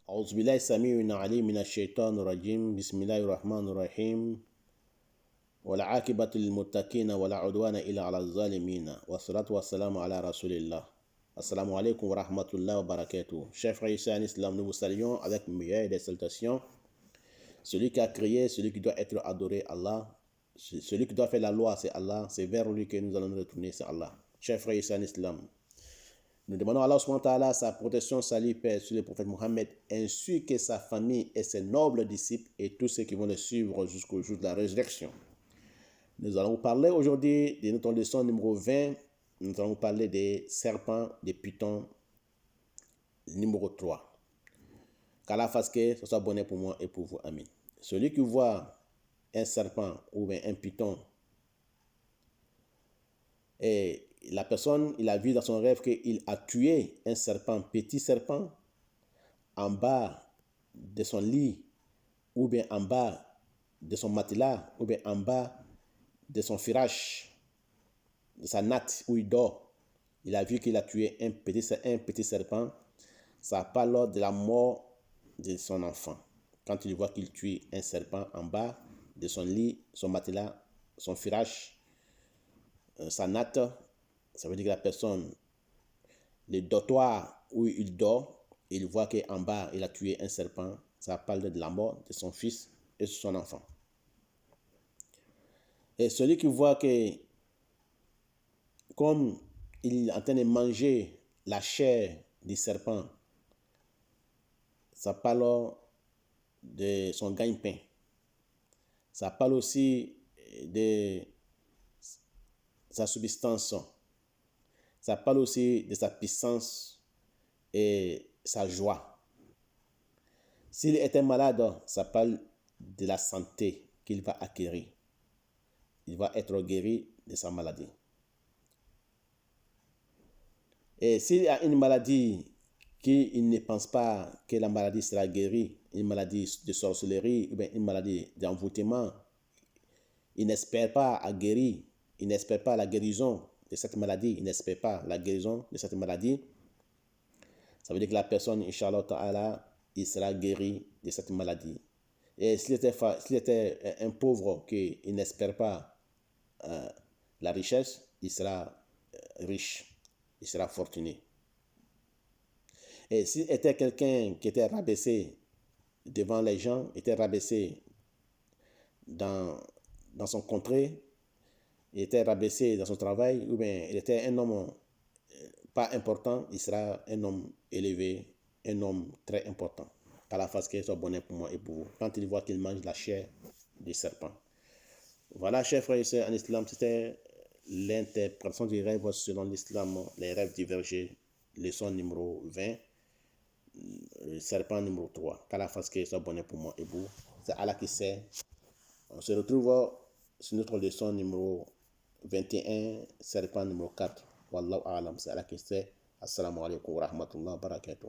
أعوذ بالله السميع العليم من الشيطان الرجيم بسم الله الرحمن الرحيم والعاقبة للمتقين ولا عدوان إلا على الظالمين والصلاة والسلام على رسول الله. Assalamu alaikum wa rahmatullahi wa barakatuh. Chers frères et sœurs en islam, nous vous saluons avec meilleure des salutations. Celui qui a créé, celui qui doit être adoré, Allah. Celui qui doit faire la loi, c'est Allah. C'est vers lui que nous allons nous retourner, c'est Allah. Chers frères et sœurs en islam, nous demandons à Allah subhanahu wa ta'ala sa protection, salut, paix sur le prophète Mohammed, ainsi que sa famille et ses nobles disciples et tous ceux qui vont le suivre jusqu'au jour de la résurrection. Nous allons vous parler aujourd'hui de notre leçon numéro 20. Nous allons vous parler des serpents, des pythons, numéro 3. Qu'Allah fasse que ce soit bonheur pour moi et pour vous. Amin. Celui qui voit un serpent ou bien un python, et la personne, il a vu dans son rêve qu'il a tué un serpent, petit serpent, en bas de son lit, ou bien en bas de son matelas, ou bien en bas de son firage, de sa natte où il dort. Il a vu qu'il a tué un petit serpent. Ça parle de la mort de son enfant. Quand il voit qu'il tue un serpent en bas de son lit, son matelas, son firage, sa natte, ça veut dire que la personne, le dortoir où il dort, il voit qu'en bas, il a tué un serpent. Ça parle de la mort de son fils et de son enfant. Et celui qui voit que, comme il est en train de manger la chair du serpent, ça parle de son gagne-pain. Ça parle aussi de sa subsistance. Ça parle aussi de sa puissance et sa joie. S'il était malade, ça parle de la santé qu'il va acquérir. Il va être guéri de sa maladie. Et s'il a une maladie qu'il ne pense pas que la maladie sera guérie, une maladie de sorcellerie ou bien une maladie d'envoûtement, il n'espère pas à guérir, il n'espère pas la guérison de cette maladie, il n'espère pas la guérison de cette maladie, ça veut dire que la personne, Inch'Allah Ta'ala, il sera guéri de cette maladie. Et s'il était un pauvre qui n'espère pas la richesse, il sera riche, il sera fortuné. Et s'il était quelqu'un qui était rabaissé devant les gens, était rabaissé dans son contrée, il était rabaissé dans son travail, ou bien il était un homme pas important, il sera un homme élevé, un homme très important. Qu'Allah fasse qu'il soit bonheur pour moi et pour vous. Quand il voit qu'il mange la chair du serpent. Voilà, chers frères et sœurs en islam, c'était l'interprétation du rêve selon l'islam, les rêves divergés, leçon numéro 20, le serpent numéro 3. Qu'Allah fasse qu'il soit bonheur pour moi et pour vous. C'est Allah qui sait. On se retrouve sur notre leçon numéro 21, serpent numéro 4. Wallahu a'lam, c'est Allah qui sait. Assalamu alaikum wa rahmatullahi wa barakatuh.